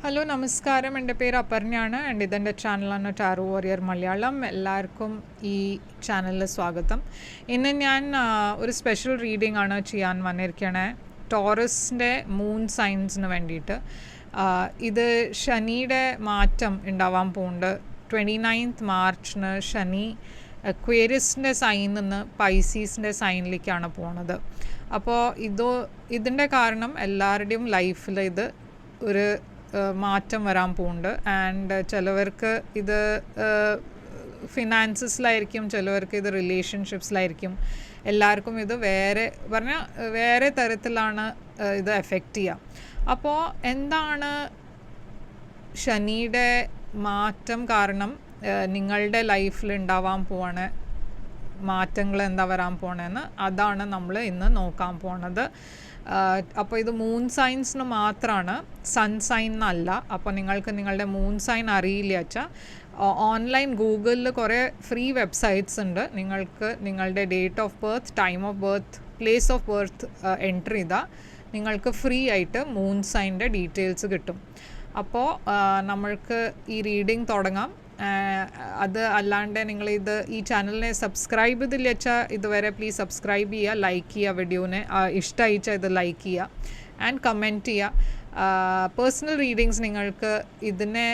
Hello നമസ്കാരം, എൻ്റെ പേര് അപർണയാണ് ആൻഡ് ഇതെൻ്റെ ചാനലാണ് ടാറോ വാരിയർ മലയാളം. എല്ലാവർക്കും ഈ ചാനലിൽ സ്വാഗതം. ഇന്ന് ഞാൻ ഒരു സ്പെഷ്യൽ റീഡിംഗ് ആണ് ചെയ്യാൻ വന്നിരിക്കണേ, ടോറസിൻ്റെ മൂൺ സൈൻസിന് വേണ്ടിയിട്ട്. ഇത് ശനിയുടെ മാറ്റം ഉണ്ടാവാൻ പോകുന്നുണ്ട്. 29th മാർച്ചിന് ശനി അക്വേറിയസിൻ്റെ സൈനിൽ നിന്ന് പൈസീസിൻ്റെ സൈനിലേക്കാണ് പോകുന്നത്. അപ്പോൾ ഇതിൻ്റെ കാരണം എല്ലാവരുടെയും ലൈഫിൽ ഇത് ഒരു മാറ്റം വരാൻ പോകുന്നുണ്ട്. ആൻഡ് ചിലവർക്ക് ഇത് ഫിനാൻസസിലായിരിക്കും, ചിലവർക്ക് ഇത് റിലേഷൻഷിപ്സിലായിരിക്കും. എല്ലാവർക്കും ഇത് വേറെ തരത്തിലാണ് ഇത് എഫക്റ്റ് ചെയ്യുക. അപ്പോൾ എന്താണ് ശനിയുടെ മാറ്റം കാരണം നിങ്ങളുടെ ലൈഫിൽ ഉണ്ടാവാൻ പോവാണ് മാറ്റങ്ങൾ എന്താ വരാൻ പോകണമെന്ന് അതാണ് നമ്മൾ ഇന്ന് നോക്കാൻ പോണത്. അപ്പോൾ ഇത് മൂൺ സൈൻസിന് മാത്രമാണ്, സൺ സൈൻ എന്നല്ല. അപ്പോൾ നിങ്ങൾക്ക് നിങ്ങളുടെ മൂൺ സൈൻ അറിയില്ല വെച്ചാൽ ഓൺലൈൻ ഗൂഗിളിൽ കുറേ ഫ്രീ വെബ്സൈറ്റ്സ് ഉണ്ട്. നിങ്ങൾക്ക് നിങ്ങളുടെ date of birth, time of birth, place of birth enter ചെയ്താൽ നിങ്ങൾക്ക് ഫ്രീ ആയിട്ട് മൂൺ സൈൻ്റെ ഡീറ്റെയിൽസ് കിട്ടും. അപ്പോൾ നമ്മൾക്ക് ഈ റീഡിങ് തുടങ്ങാം. അത് അല്ലാണ്ട് നിങ്ങളിത് ഈ ചാനലിനെ സബ്സ്ക്രൈബ് ചെയ്തില്ല വെച്ചാൽ ഇതുവരെ പ്ലീസ് സബ്സ്ക്രൈബ് ചെയ്യുക, ലൈക്ക് ചെയ്യുക, വീഡിയോനെ ഇഷ്ടമായിച്ചാൽ ഇത് ലൈക്ക് ചെയ്യുക ആൻഡ് കമൻറ്റ് ചെയ്യുക. പേഴ്സണൽ റീഡിങ്സ് നിങ്ങൾക്ക് ഇതിനെ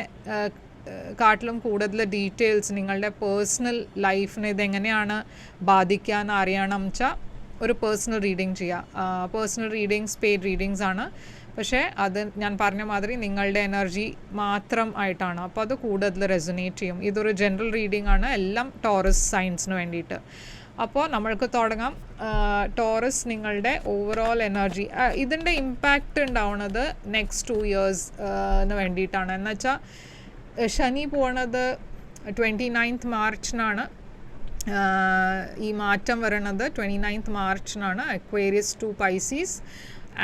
കാട്ടിലും കൂടുതൽ ഡീറ്റെയിൽസ് നിങ്ങളുടെ പേഴ്സണൽ ലൈഫിനെ ഇതെങ്ങനെയാണ് ബാധിക്കാൻ അറിയണം വെച്ചാൽ ഒരു പേഴ്സണൽ റീഡിങ് ചെയ്യുക. പേഴ്സണൽ റീഡിങ്സ് പെയ്ഡ് റീഡിങ്സ് ആണ്, പക്ഷേ അത് ഞാൻ പറഞ്ഞ മാതിരി നിങ്ങളുടെ എനർജി മാത്രം ആയിട്ടാണ്. അപ്പോൾ അത് കൂടുതൽ റെസൊനേറ്റ് ചെയ്യും. ഇതൊരു ജനറൽ റീഡിംഗ് ആണ്, എല്ലാം ടോറസ് സൈൻസിന് വേണ്ടിയിട്ട്. അപ്പോൾ നമ്മൾക്ക് തുടങ്ങാം. ടോറസ് നിങ്ങളുടെ ഓവറോൾ എനർജി, ഇതിൻ്റെ ഇമ്പാക്റ്റ് ഉണ്ടാവുന്നത് നെക്സ്റ്റ് 2 years വേണ്ടിയിട്ടാണ്. എന്നുവെച്ചാൽ ശനി പോണത് 29th മാർച്ചിനാണ്. ഈ മാറ്റം വരണത് 29th മാർച്ചിനാണ്, അക്വേറിയസ് ടു പൈസീസ്.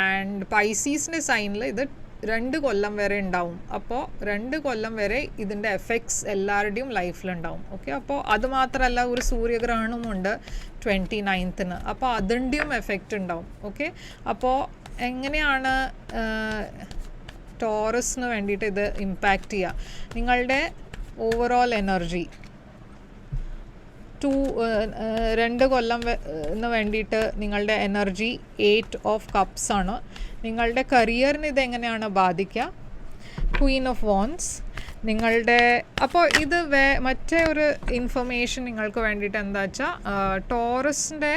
ആൻഡ് പൈസീസിൻ്റെ സൈനിൽ ഇത് 2 കൊല്ലം വരെ ഉണ്ടാവും. അപ്പോൾ 2 കൊല്ലം വരെ ഇതിൻ്റെ എഫക്ട്സ് എല്ലാവരുടെയും ലൈഫിലുണ്ടാവും. ഓക്കെ, അപ്പോൾ അതുമാത്രമല്ല ഒരു സൂര്യഗ്രഹണമുണ്ട് 29th. അപ്പോൾ അതിൻ്റെയും എഫക്റ്റ് ഉണ്ടാവും. ഓക്കെ, അപ്പോൾ എങ്ങനെയാണ് ടോറസിന് വേണ്ടിയിട്ട് ഇത് ഇമ്പാക്റ്റ് ചെയ്യുക? നിങ്ങളുടെ ഓവറോൾ എനർജി 2 കൊല്ലം വേണ്ടിയിട്ട് നിങ്ങളുടെ എനർജി 8 of Cups ആണ്. നിങ്ങളുടെ കരിയറിന് ഇതെങ്ങനെയാണ് ബാധിക്കുക? Queen of wands. നിങ്ങളുടെ അപ്പോൾ ഇത് മറ്റേ ഒരു ഇൻഫർമേഷൻ നിങ്ങൾക്ക് വേണ്ടിയിട്ട് എന്താ വെച്ചാൽ ടോറസിൻ്റെ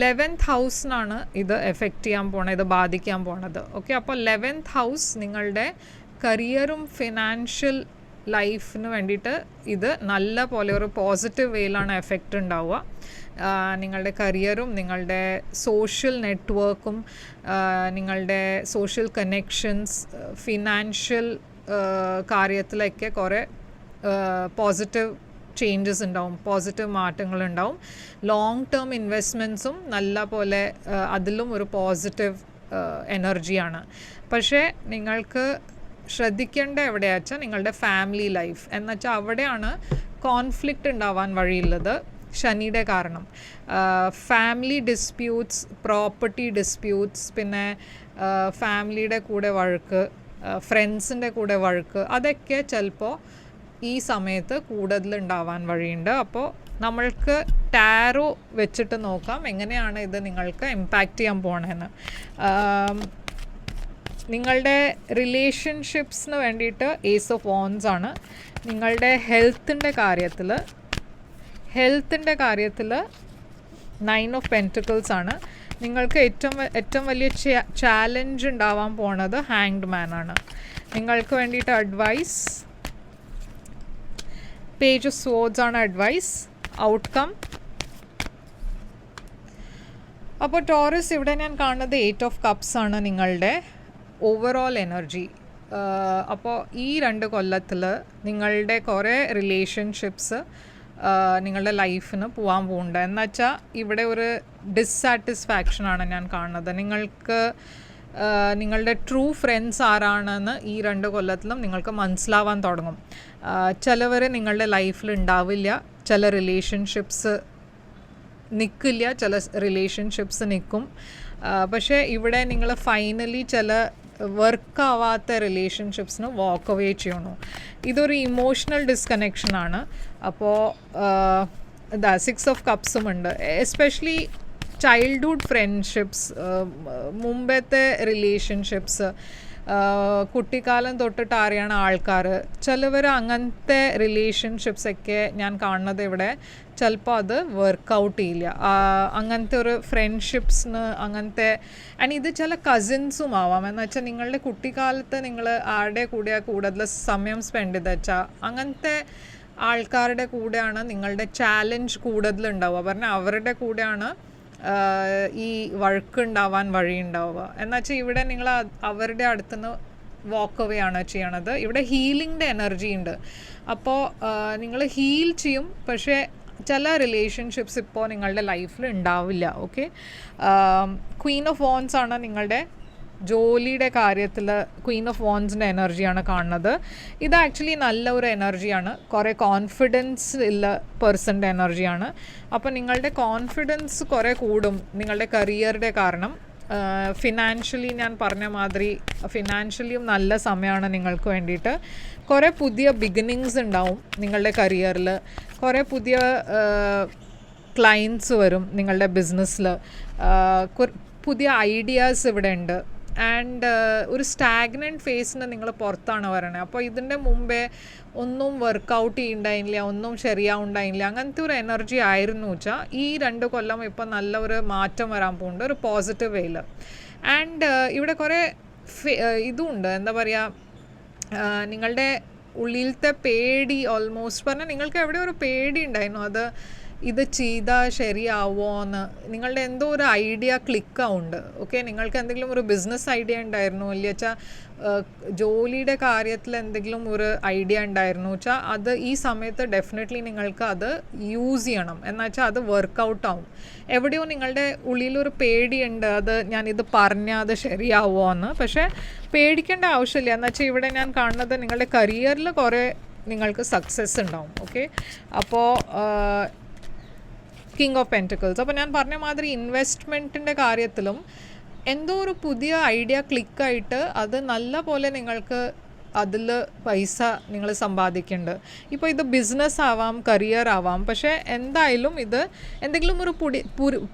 11th ഹൗസിനാണ് ഇത് എഫക്റ്റ് ചെയ്യാൻ പോണത്, ഇത് ബാധിക്കാൻ പോണത്. ഓക്കെ, അപ്പോൾ 11th ഹൗസ് നിങ്ങളുടെ കരിയറും ഫിനാൻഷ്യൽ ലൈഫിന് വേണ്ടിയിട്ട് ഇത് നല്ല പോലെ ഒരു പോസിറ്റീവ് വേയിലാണ് എഫക്റ്റ് ഉണ്ടാവുക. നിങ്ങളുടെ കരിയറും നിങ്ങളുടെ സോഷ്യൽ നെറ്റ്വർക്കും നിങ്ങളുടെ സോഷ്യൽ കണക്ഷൻസ്, ഫിനാൻഷ്യൽ കാര്യത്തിലൊക്കെ കുറേ പോസിറ്റീവ് ചേഞ്ചസ് ഉണ്ടാവും, പോസിറ്റീവ് മാറ്റങ്ങളുണ്ടാവും. ലോങ് ടേം ഇൻവെസ്റ്റ്മെൻറ്റ്സും നല്ല പോലെ അതിലും ഒരു പോസിറ്റീവ് എനർജിയാണ്. പക്ഷേ നിങ്ങൾക്ക് ശ്രദ്ധിക്കേണ്ട എവിടെയാണെന്ന് വെച്ചാൽ നിങ്ങളുടെ ഫാമിലി ലൈഫ് എന്നുവെച്ചാൽ അവിടെയാണ് കോൺഫ്ലിക്റ്റ് ഉണ്ടാവാൻ വഴിയുള്ളത് ശനിയുടെ കാരണം. ഫാമിലി ഡിസ്പ്യൂട്ട്സ്, പ്രോപ്പർട്ടി ഡിസ്പ്യൂട്ട്സ്, പിന്നെ ഫാമിലിയുടെ കൂടെ വഴക്ക്, ഫ്രണ്ട്സിൻ്റെ കൂടെ വഴക്ക്, അതൊക്കെ ചിലപ്പോൾ ഈ സമയത്ത് കൂടുതൽ ഉണ്ടാവാൻ വഴിയുണ്ട്. അപ്പോൾ നമ്മൾക്ക് ടാരോ വെച്ചിട്ട് നോക്കാം എങ്ങനെയാണ് ഇത് നിങ്ങൾക്ക് ഇമ്പാക്റ്റ് ചെയ്യാൻ പോകണമെന്ന്. നിങ്ങളുടെ റിലേഷൻഷിപ്സിന് വേണ്ടിയിട്ട് ഏസ് ഓഫ് വോൺസ് ആണ്. നിങ്ങളുടെ ഹെൽത്തിൻ്റെ കാര്യത്തിൽ 9 of Pentacles ആണ്. നിങ്ങൾക്ക് ഏറ്റവും വലിയ ചാലഞ്ച് ഉണ്ടാവാൻ പോണത് ഹാങ്ഡ് മാൻ ആണ്. നിങ്ങൾക്ക് വേണ്ടിയിട്ട് അഡ്വൈസ് പേജ് ഓഫ് സ്വോർഡ്സ് ആണ് അഡ്വൈസ്. ഔട്ട്കം അപ്പോൾ ടോറസ് ഇവിടെ ഞാൻ കാണുന്നത് 8 of Cups ആണ് നിങ്ങളുടെ ഓവറോൾ എനർജി. അപ്പോൾ ഈ 2 കൊല്ലത്തിൽ നിങ്ങളുടെ കുറേ റിലേഷൻഷിപ്സ് നിങ്ങളുടെ ലൈഫിന് പോകാൻ പോകുന്നുണ്ട്. എന്നുവെച്ചാൽ ഇവിടെ ഒരു ഡിസ്സാറ്റിസ്ഫാക്ഷനാണ് ഞാൻ കാണുന്നത്. നിങ്ങൾക്ക് നിങ്ങളുടെ ട്രൂ ഫ്രണ്ട്സ് ആരാണെന്ന് ഈ 2 കൊല്ലത്തിലും നിങ്ങൾക്ക് മനസ്സിലാവാൻ തുടങ്ങും. ചിലവർ നിങ്ങളുടെ ലൈഫിൽ ഉണ്ടാവില്ല, ചില റിലേഷൻഷിപ്സ് നിൽക്കില്ല, ചില റിലേഷൻഷിപ്സ് നിൽക്കും. പക്ഷേ ഇവിടെ നിങ്ങൾ ഫൈനലി ചില വർക്കാവാത്ത റിലേഷൻഷിപ്സിന് വാക്ക് അവേ ചെയ്യണു. ഇതൊരു ഇമോഷണൽ ഡിസ്കണക്ഷനാണ്. അപ്പോൾ ഇതാ 6 ഓഫ് കപ്സും ഉണ്ട്. എസ്പെഷ്യലി ചൈൽഡ്ഹുഡ് ഫ്രണ്ട്ഷിപ്സ്, മുമ്പത്തെ റിലേഷൻഷിപ്സ്, കുട്ടിക്കാലം തൊട്ടിട്ട് അറിയണ ആൾക്കാർ, ചിലവർ അങ്ങനത്തെ റിലേഷൻഷിപ്സൊക്കെ ഞാൻ കാണുന്നത് ഇവിടെ ചിലപ്പോൾ അത് വർക്കൗട്ട് ചെയ്യില്ല. അങ്ങനത്തെ ഒരു ഫ്രണ്ട്ഷിപ്സിന് അങ്ങനത്തെ, ആൻഡ് ഇത് ചില കസിൻസും ആവാം. എന്ന് വെച്ചാൽ നിങ്ങളുടെ കുട്ടിക്കാലത്ത് നിങ്ങൾ ആരുടെ കൂടെയാണ് കൂടുതൽ സമയം സ്പെൻഡ് ചെയ്ത് വെച്ചാൽ അങ്ങനത്തെ ആൾക്കാരുടെ കൂടെയാണ് നിങ്ങളുടെ ചാലഞ്ച് കൂടുതലുണ്ടാവുക. പറഞ്ഞാൽ അവരുടെ കൂടെയാണ് ഈ വഴക്കുണ്ടാവാൻ വഴിയുണ്ടാവുക. എന്നുവെച്ചാൽ ഇവിടെ നിങ്ങൾ അവരുടെ അടുത്തുനിന്ന് വാക്ക് അവേ ആണ് ചെയ്യണത്. ഇവിടെ ഹീലിംഗിൻ്റെ എനർജി ഉണ്ട്. അപ്പോൾ നിങ്ങൾ ഹീൽ ചെയ്യും, പക്ഷേ ചില റിലേഷൻഷിപ്സ് ഇപ്പോൾ നിങ്ങളുടെ ലൈഫിൽ ഉണ്ടാവില്ല. ഓക്കെ, ക്വീൻ ഓഫ് വോൺസ് ആണ് നിങ്ങളുടെ ജോലിയുടെ കാര്യത്തിൽ. ക്വീൻ ഓഫ് വോൺസിൻ്റെ എനർജിയാണ് കാണുന്നത്. ഇത് ആക്ച്വലി നല്ല ഒരു എനർജിയാണ്. കുറേ കോൺഫിഡൻസ് ഉള്ള പേഴ്സൻ്റെ എനർജിയാണ്. അപ്പോൾ നിങ്ങളുടെ കോൺഫിഡൻസ് കുറേ കൂടും നിങ്ങളുടെ കരിയറുടെ കാരണം. ഫിനാൻഷ്യലി ഞാൻ പറഞ്ഞ മാതിരി ഫിനാൻഷ്യലിയും നല്ല സമയമാണ് നിങ്ങൾക്ക് വേണ്ടിയിട്ട്. കുറേ പുതിയ ബിഗിനിങ്സ് ഉണ്ടാവും നിങ്ങളുടെ കരിയറിൽ. കുറേ പുതിയ ക്ലയൻറ്റ്സ് വരും നിങ്ങളുടെ ബിസിനസ്സിൽ. പുതിയ ഐഡിയാസ് ഇവിടെ ഉണ്ട്. ആൻഡ് ഒരു സ്റ്റാഗ്നൻറ്റ് ഫേസിന് നിങ്ങൾ പുറത്താണ് വരണത്. അപ്പോൾ ഇതിൻ്റെ മുമ്പേ ഒന്നും വർക്കൗട്ട് ചെയ്യുന്നുണ്ടായില്ല, ഒന്നും ശരിയാവുണ്ടായില്ല, അങ്ങനത്തെ ഒരു എനർജി ആയിരുന്നു വെച്ചാൽ ഈ 2 കൊല്ലം ഇപ്പം നല്ല ഒരു മാറ്റം വരാൻ പോകുന്നുണ്ട്, ഒരു പോസിറ്റീവ് വേയിൽ. ആൻഡ് ഇവിടെ കുറേ ഇതുണ്ട്, എന്താ പറയുക, നിങ്ങളുടെ ഉള്ളിലത്തെ പേടി ഓൾമോസ്റ്റ് പറഞ്ഞാൽ നിങ്ങൾക്ക് എവിടെ ഒരു പേടി ഉണ്ടായിരുന്നു, അത് ഇത് ചെയ്താൽ ശരിയാവുമോ എന്ന്. നിങ്ങളുടെ എന്തോ ഒരു ഐഡിയ ക്ലിക്കാവുണ്ട്. ഓക്കെ, നിങ്ങൾക്ക് എന്തെങ്കിലും ഒരു ബിസിനസ് ഐഡിയ ഉണ്ടായിരുന്നു, ഇല്ല വെച്ചാൽ ജോലിയുടെ കാര്യത്തിൽ എന്തെങ്കിലും ഒരു ഐഡിയ ഉണ്ടായിരുന്നു വെച്ചാൽ അത് ഈ സമയത്ത് ഡെഫിനറ്റ്ലി നിങ്ങൾക്ക് അത് യൂസ് ചെയ്യണം. എന്നുവെച്ചാൽ അത് വർക്കൗട്ടാവും. എവിടെയോ നിങ്ങളുടെ ഉള്ളിലൊരു പേടിയുണ്ട്, അത് ഞാനിത് പറഞ്ഞാൽ അത് ശരിയാവുമോ എന്ന്. പക്ഷേ പേടിക്കേണ്ട ആവശ്യമില്ല. എന്നുവെച്ചാൽ ഇവിടെ ഞാൻ കാണുന്നത് നിങ്ങളുടെ കരിയറിൽ കുറേ നിങ്ങൾക്ക് സക്സസ് ഉണ്ടാവും. ഓക്കെ, അപ്പോൾ കിങ് ഓഫ് പെൻറ്റിക്കിൾസ്. അപ്പോൾ ഞാൻ പറഞ്ഞ മാതിരി ഇൻവെസ്റ്റ്മെൻറ്റിൻ്റെ കാര്യത്തിലും എന്തോ ഒരു പുതിയ ഐഡിയ ക്ലിക്കായിട്ട് അത് നല്ല പോലെ നിങ്ങൾക്ക് അതിൽ പൈസ നിങ്ങൾ സമ്പാദിക്കുന്നുണ്ട്. ഇപ്പോൾ ഇത് ബിസിനസ് ആവാം, കരിയർ ആവാം, പക്ഷേ എന്തായാലും ഇത് എന്തെങ്കിലും ഒരു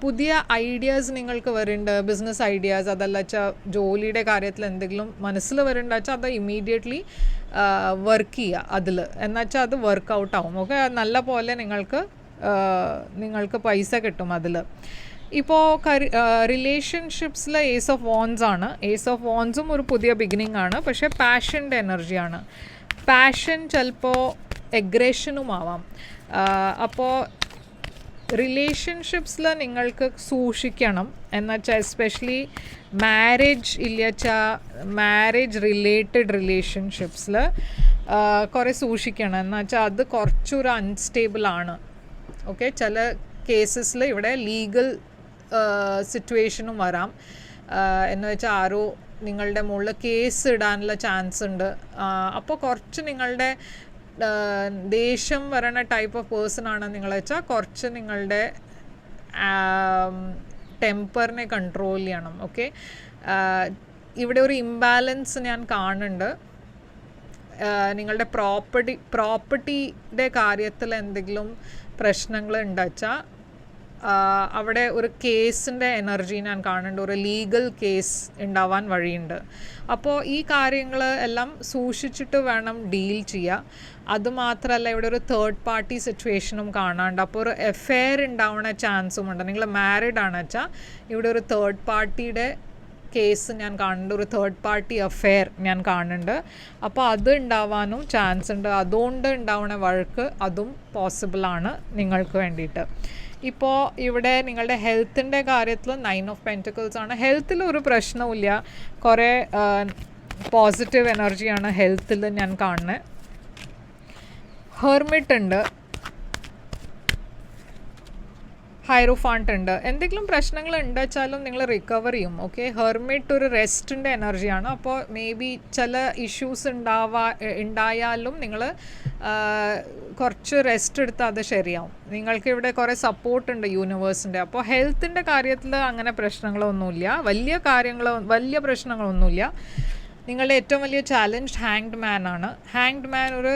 പുതിയ ഐഡിയാസ് നിങ്ങൾക്ക് വരുന്നുണ്ട്, ബിസിനസ് ഐഡിയാസ്. അതല്ല വെച്ചാൽ ജോലിയുടെ കാര്യത്തിൽ എന്തെങ്കിലും മനസ്സിൽ വരുന്നുണ്ട് വെച്ചാൽ അത് ഇമ്മീഡിയറ്റ്ലി വർക്ക് ചെയ്യുക അതിൽ, എന്നുവെച്ചാൽ അത് വർക്കൗട്ടാവും. ഓക്കെ, നല്ല പോലെ നിങ്ങൾക്ക് പൈസ കിട്ടും അതിൽ. ഇപ്പോൾ റിലേഷൻഷിപ്സിൽ ഏസ് ഓഫ് വോൺസ് ആണ്. ഏസ് ഓഫ് വോൺസും ഒരു പുതിയ ബിഗിനിങ് ആണ്, പക്ഷേ പാഷൻ്റെ എനർജിയാണ്. പാഷൻ ചിലപ്പോൾ എഗ്രഷനും ആവാം. അപ്പോൾ റിലേഷൻഷിപ്സിൽ നിങ്ങൾക്ക് സൂക്ഷിക്കണം. എന്നുവെച്ചാൽ എസ്പെഷ്യലി മാരേജ് റിലേറ്റഡ് റിലേഷൻഷിപ്സിൽ കുറേ സൂക്ഷിക്കണം. എന്നുവെച്ചാൽ അത് കുറച്ചൊരു അൺസ്റ്റേബിളാണ്. ഓക്കെ, ചില കേസസിൽ ഇവിടെ ലീഗൽ സിറ്റുവേഷനും വരാം. എന്ന് വെച്ചാൽ ആരോ നിങ്ങളുടെ മുകളിൽ കേസ് ഇടാനുള്ള ചാൻസ് ഉണ്ട്. അപ്പോൾ കുറച്ച് നിങ്ങളുടെ ദേഷ്യം വരണ ടൈപ്പ് ഓഫ് പേഴ്സൺ ആണ് നിങ്ങൾ വെച്ചാൽ കുറച്ച് നിങ്ങളുടെ ടെമ്പറിനെ കൺട്രോൾ ചെയ്യണം. ഓക്കെ, ഇവിടെ ഒരു ഇംബാലൻസ് ഞാൻ കാണുന്നുണ്ട്. നിങ്ങളുടെ പ്രോപ്പർട്ടിയുടെ കാര്യത്തിൽ എന്തെങ്കിലും പ്രശ്നങ്ങൾ ഉണ്ടാച്ചാൽ അവിടെ ഒരു കേസിൻ്റെ എനർജി ഞാൻ കാണുന്നുണ്ട്. ഒരു ലീഗൽ കേസ് ഉണ്ടാവാൻ വഴിയുണ്ട്. അപ്പോൾ ഈ കാര്യങ്ങൾ എല്ലാം സൂക്ഷിച്ചിട്ട് വേണം ഡീൽ ചെയ്യുക. അതുമാത്രമല്ല ഇവിടെ ഒരു തേർഡ് പാർട്ടി സിറ്റുവേഷനും കാണാണ്ട്. അപ്പോൾ ഒരു എഫെയർ ഉണ്ടാവുന്ന ചാൻസും ഉണ്ട്. നിങ്ങൾ മാരീഡ് ആണ് വെച്ചാൽ ഇവിടെ ഒരു തേർഡ് പാർട്ടിയുടെ കേസ് ഞാൻ കാണുന്നുണ്ട്, ഒരു തേർഡ് പാർട്ടി അഫെയർ ഞാൻ കാണുന്നുണ്ട്. അപ്പോൾ അത് ഉണ്ടാവാനും ചാൻസ് ഉണ്ട്. അതുകൊണ്ട് ഉണ്ടാവുന്ന വഴക്ക് അതും പോസിബിളാണ് നിങ്ങൾക്ക് വേണ്ടിയിട്ട്. ഇപ്പോൾ ഇവിടെ നിങ്ങളുടെ ഹെൽത്തിൻ്റെ കാര്യത്തിൽ 9 ഓഫ് പെൻറ്റിക്കിൾസ് ആണ്. ഹെൽത്തിൽ ഒരു പ്രശ്നവുമില്ല, കുറേ പോസിറ്റീവ് എനർജിയാണ് ഹെൽത്തിൽ ഞാൻ കാണുന്നത്. ഹെർമിറ്റ് ഉണ്ട്, ഹൈറോഫാണ്ട് ഉണ്ട്. എന്തെങ്കിലും പ്രശ്നങ്ങൾ ഉണ്ടെച്ചാലും നിങ്ങൾ റിക്കവർ ചെയ്യും. ഓക്കെ, ഹെർമിറ്റ് ഒരു റെസ്റ്റിൻ്റെ എനർജിയാണ്. അപ്പോൾ മേ ബി ചില ഇഷ്യൂസ് ഉണ്ടായാലും നിങ്ങൾ കുറച്ച് റെസ്റ്റ് എടുത്താൽ അത് ശരിയാവും. നിങ്ങൾക്ക് ഇവിടെ കുറേ സപ്പോർട്ട് ഉണ്ട് യൂണിവേഴ്സിൻ്റെ. അപ്പോൾ ഹെൽത്തിൻ്റെ കാര്യത്തിൽ അങ്ങനെ പ്രശ്നങ്ങളൊന്നുമില്ല, വലിയ പ്രശ്നങ്ങളൊന്നുമില്ല. നിങ്ങളുടെ ഏറ്റവും വലിയ ചാലഞ്ച് ഹാങ്ഡ് മാൻ ആണ്. ഹാങ്ഡ് മാൻ ഒരു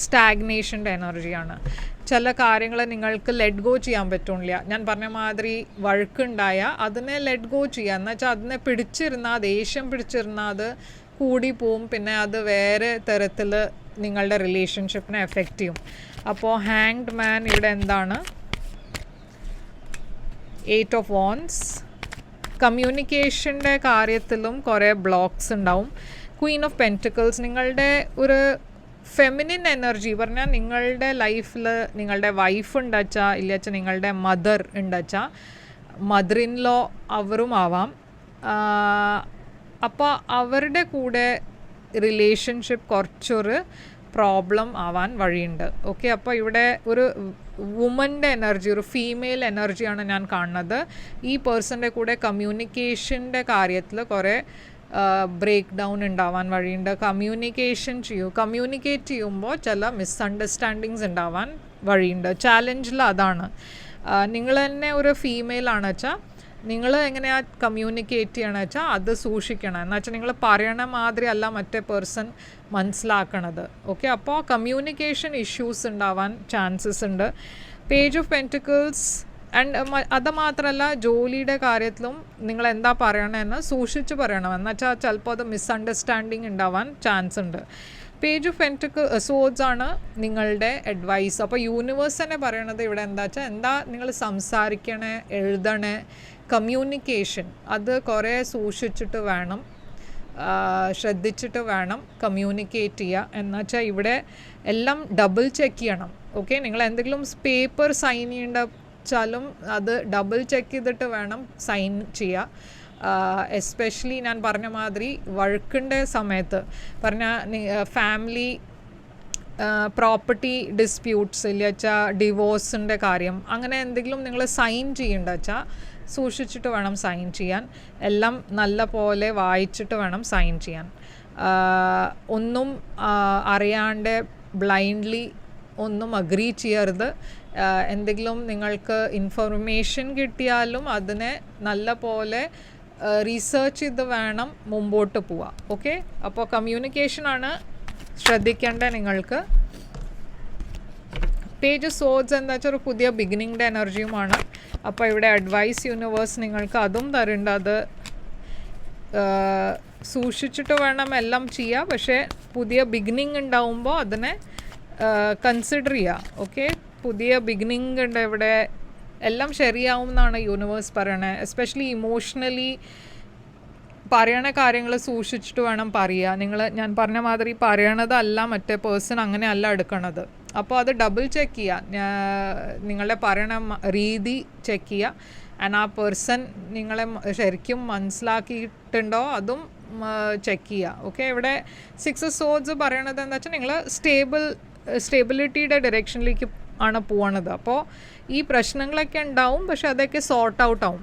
സ്റ്റാഗ്നേഷൻ്റെ എനർജിയാണ്. ചില കാര്യങ്ങൾ നിങ്ങൾക്ക് ലെറ്റ് ഗോ ചെയ്യാൻ പറ്റില്ല. ഞാൻ പറഞ്ഞ മാതിരി വഴക്കുണ്ടായ അതിനെ ലെറ്റ് ഗോ ചെയ്യുക എന്ന് വെച്ചാൽ അതിനെ പിടിച്ചിരുന്നാൽ, ദേഷ്യം പിടിച്ചിരുന്നാൽ അത് കൂടി പോവും. പിന്നെ അത് വേറെ തരത്തിൽ നിങ്ങളുടെ റിലേഷൻഷിപ്പിനെ എഫക്റ്റ് ചെയ്യും. അപ്പോൾ ഹാങ്ഡ് മാൻ ഇവിടെ എന്താണ്? 8 of Wands. കമ്മ്യൂണിക്കേഷൻ്റെ കാര്യത്തിലും കുറേ ബ്ലോക്സ് ഉണ്ടാവും. ക്വീൻ ഓഫ് പെൻറ്റിക്കിൾസ്, നിങ്ങളുടെ ഒരു ഫെമിനിൻ എനർജി പറഞ്ഞാൽ നിങ്ങളുടെ ലൈഫിൽ നിങ്ങളുടെ വൈഫ് ഉണ്ടച്ചാൽ ഇല്ലച്ചാൽ നിങ്ങളുടെ മദർ ഉണ്ടച്ചാൽ മദർ ഇൻ ലോ അവരും ആവാം. അപ്പോൾ അവരുടെ കൂടെ റിലേഷൻഷിപ്പ് കുറച്ചൊരു പ്രോബ്ലം ആവാൻ വഴിയുണ്ട്. ഓക്കെ, അപ്പോൾ ഇവിടെ ഒരു വുമൻ്റെ എനർജി, ഒരു ഫീമെയിൽ എനർജിയാണ് ഞാൻ കാണുന്നത്. ഈ പേഴ്സൻ്റെ കൂടെ കമ്മ്യൂണിക്കേഷൻ്റെ കാര്യത്തിൽ കുറേ ബ്രേക്ക് ഡൗൺ ഉണ്ടാവാൻ വഴിയുണ്ട്. കമ്മ്യൂണിക്കേറ്റ് ചെയ്യുമ്പോൾ ചില മിസ്അണ്ടർസ്റ്റാൻഡിങ്സ് ഉണ്ടാവാൻ വഴിയുണ്ട്. ചാലഞ്ചിൽ അതാണ്. നിങ്ങൾ തന്നെ ഒരു ഫീമെയിൽ ആണ് വെച്ചാൽ നിങ്ങൾ എങ്ങനെയാണ് കമ്മ്യൂണിക്കേറ്റ് ചെയ്യണമെന്ന് വെച്ചാൽ അത് സൂക്ഷിക്കണം. എന്ന് വെച്ചാൽ നിങ്ങൾ പറയണ മാതിരി അല്ല മറ്റേ പേഴ്സൺ മനസ്സിലാക്കണത്. ഓക്കെ, അപ്പോൾ കമ്മ്യൂണിക്കേഷൻ ഇഷ്യൂസ് ഉണ്ടാവാൻ ചാൻസസ് ഉണ്ട്. പേജ് ഓഫ് പെൻറ്റിക്കിൾസ് ആൻഡ് അത് മാത്രമല്ല ജോലിയുടെ കാര്യത്തിലും നിങ്ങൾ എന്താ പറയണമെന്ന് സൂക്ഷിച്ച് പറയണം. എന്ന് വെച്ചാൽ ചിലപ്പോൾ അത് മിസ്അണ്ടർസ്റ്റാൻഡിങ് ഉണ്ടാവാൻ ചാൻസ് ഉണ്ട്. പേജ് ഓഫ് സോഡ്സ് ആണ് നിങ്ങളുടെ അഡ്വൈസ്. അപ്പോൾ യൂണിവേഴ്സ് തന്നെ പറയണത് ഇവിടെ എന്താ വെച്ചാൽ എന്താ നിങ്ങൾ സംസാരിക്കണേ, എഴുതണേ, കമ്മ്യൂണിക്കേഷൻ അത് കുറേ സൂക്ഷിച്ചിട്ട് വേണം, ശ്രദ്ധിച്ചിട്ട് വേണം കമ്മ്യൂണിക്കേറ്റ് ചെയ്യുക. എന്നുവെച്ചാൽ ഇവിടെ എല്ലാം ഡബിൾ ചെക്ക് ചെയ്യണം. ഓക്കെ, നിങ്ങൾ എന്തെങ്കിലും പേപ്പർ സൈൻ ചെയ്യേണ്ട വെച്ചാലും അത് ഡബിൾ ചെക്ക് ചെയ്തിട്ട് വേണം സൈൻ ചെയ്യുക. എസ്പെഷ്യലി ഞാൻ പറഞ്ഞ മാതിരി വഴക്കിൻ്റെ സമയത്ത് ഫാമിലി പ്രോപ്പർട്ടി ഡിസ്പ്യൂട്ട്സ് ഇല്ല വെച്ചാൽ ഡിവോഴ്സിൻ്റെ കാര്യം അങ്ങനെ എന്തെങ്കിലും നിങ്ങൾ സൈൻ ചെയ്യേണ്ട വെച്ചാൽ സൂക്ഷിച്ചിട്ട് വേണം സൈൻ ചെയ്യാൻ. എല്ലാം നല്ല പോലെ വായിച്ചിട്ട് വേണം സൈൻ ചെയ്യാൻ. ഒന്നും അറിയാണ്ട് ബ്ലൈൻഡ്ലി ഒന്നും അഗ്രി ചെയ്യരുത്. എന്തെങ്കിലും നിങ്ങൾക്ക് ഇൻഫർമേഷൻ കിട്ടിയാലും അതിനെ നല്ല പോലെ റിസർച്ച് ചെയ്ത് വേണം മുമ്പോട്ട് പോവാം. ഓക്കെ, അപ്പോൾ കമ്മ്യൂണിക്കേഷനാണ് ശ്രദ്ധിക്കേണ്ട നിങ്ങൾക്ക്. പേജ് സോഡ്സ് എന്താ വെച്ചാൽ ഒരു പുതിയ ബിഗിനിങ്ങിൻ്റെ എനർജിയുമാണ്. അപ്പോൾ ഇവിടെ അഡ്വൈസ് യൂണിവേഴ്സ് നിങ്ങൾക്ക് അതും തരുന്നുണ്ട്. അത് സൂക്ഷിച്ചിട്ട് വേണം എല്ലാം ചെയ്യുക. പക്ഷേ പുതിയ ബിഗിനിങ് ഉണ്ടാവുമ്പോൾ അതിനെ കൺസിഡർ ചെയ്യുക. ഓക്കെ, പുതിയ ബിഗിനിങ് ഉണ്ട് ഇവിടെ, എല്ലാം ശരിയാവും എന്നാണ് യൂണിവേഴ്സ് പറയണത്. എസ്പെഷ്യലി ഇമോഷണലി പറയണ കാര്യങ്ങൾ സൂക്ഷിച്ചിട്ട് വേണം പറയുക. ഞാൻ പറഞ്ഞ മാതിരി പറയണതല്ല മറ്റേ പേഴ്സൺ അങ്ങനെ അല്ല എടുക്കണത്. അപ്പോൾ അത് ഡബിൾ ചെക്ക് ചെയ്യുക, നിങ്ങളുടെ പറയണ രീതി ചെക്ക് ചെയ്യുക. ആൻഡ് ആ പേഴ്സൺ നിങ്ങളെ ശരിക്കും മനസ്സിലാക്കിയിട്ടുണ്ടോ അതും ചെക്ക് ചെയ്യുക. ഓക്കെ, ഇവിടെ 6 of Swords പറയണത് എന്താ വെച്ചാൽ നിങ്ങൾ സ്റ്റേബിലിറ്റിയുടെ ഡയറക്ഷനിലേക്ക് ആണ് പോകണത്. അപ്പോൾ ഈ പ്രശ്നങ്ങളൊക്കെ ഉണ്ടാവും, പക്ഷെ അതൊക്കെ സോർട്ട് ഔട്ട് ആവും.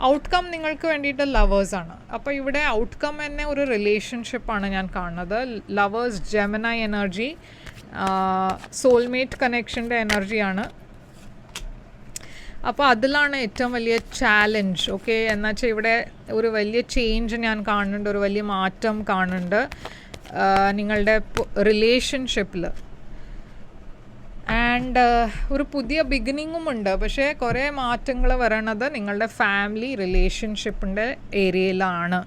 ഔട്ട്കം നിങ്ങൾക്ക് വേണ്ടിയിട്ട് ലവേഴ്സാണ്. അപ്പോൾ ഇവിടെ ഔട്ട്കം തന്നെ ഒരു റിലേഷൻഷിപ്പാണ് ഞാൻ കാണുന്നത്. ലവേഴ്സ്, ജെമിനി എനർജി, സോൾമേറ്റ് കണക്ഷൻ്റെ എനർജിയാണ്. അപ്പോൾ അതിലാണ് ഏറ്റവും വലിയ ചാലഞ്ച്. ഓക്കെ, എന്നുവെച്ചാൽ ഇവിടെ ഒരു വലിയ ചേഞ്ച് ഞാൻ കാണുന്നുണ്ട്, ഒരു വലിയ മാറ്റം കാണുന്നുണ്ട് നിങ്ങളുടെ റിലേഷൻഷിപ്പിൽ. ആൻഡ് ഒരു പുതിയ ബിഗിനിങ്ങും ഉണ്ട്. പക്ഷേ കുറേ മാറ്റങ്ങൾ വരണത് നിങ്ങളുടെ ഫാമിലി റിലേഷൻഷിപ്പിൻ്റെ ഏരിയയിലാണ്.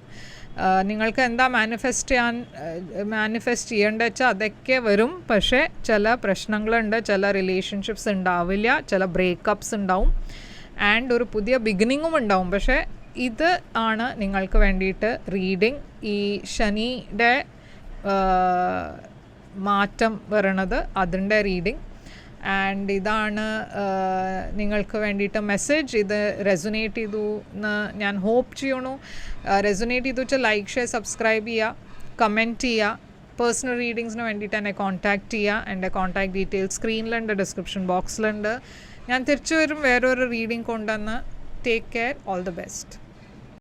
നിങ്ങൾക്ക് എന്താ മാനിഫെസ്റ്റ് ചെയ്യേണ്ടത് വെച്ചാൽ അതൊക്കെ വരും. പക്ഷേ ചില പ്രശ്നങ്ങളുണ്ട്, ചില റിലേഷൻഷിപ്സ് ഉണ്ടാവില്ല, ചില ബ്രേക്കപ്സ് ഉണ്ടാവും, ആൻഡ് ഒരു പുതിയ ബിഗിനിങ്ങും ഉണ്ടാവും. പക്ഷേ ഇത് ആണ് നിങ്ങൾക്ക് വേണ്ടിയിട്ട് റീഡിങ്. ഈ ശനിയുടെ മാറ്റം വരണത് അതിൻ്റെ റീഡിങ്. ആൻഡ് ഇതാണ് നിങ്ങൾക്ക് വേണ്ടിയിട്ട് മെസ്സേജ്. ഇത് റെസൊനേറ്റ് ചെയ്തു എന്ന് ഞാൻ ഹോപ്പ് ചെയ്യണു. റെസൊനേറ്റ് ചെയ്തു വെച്ചാൽ ലൈക്ക്, ഷെയർ, സബ്സ്ക്രൈബ് ചെയ്യുക, കമൻറ്റ് ചെയ്യുക. പേഴ്സണൽ റീഡിങ്സിന് വേണ്ടിയിട്ട് എന്നെ കോൺടാക്റ്റ് ചെയ്യുക. എൻ്റെ കോൺടാക്ട് ഡീറ്റെയിൽസ് സ്ക്രീനിലുണ്ട്, ഡിസ്ക്രിപ്ഷൻ ബോക്സിലുണ്ട്. ഞാൻ തിരിച്ചു വരും വേറൊരു റീഡിങ് കൊണ്ടുവന്ന്. Take care, all the best.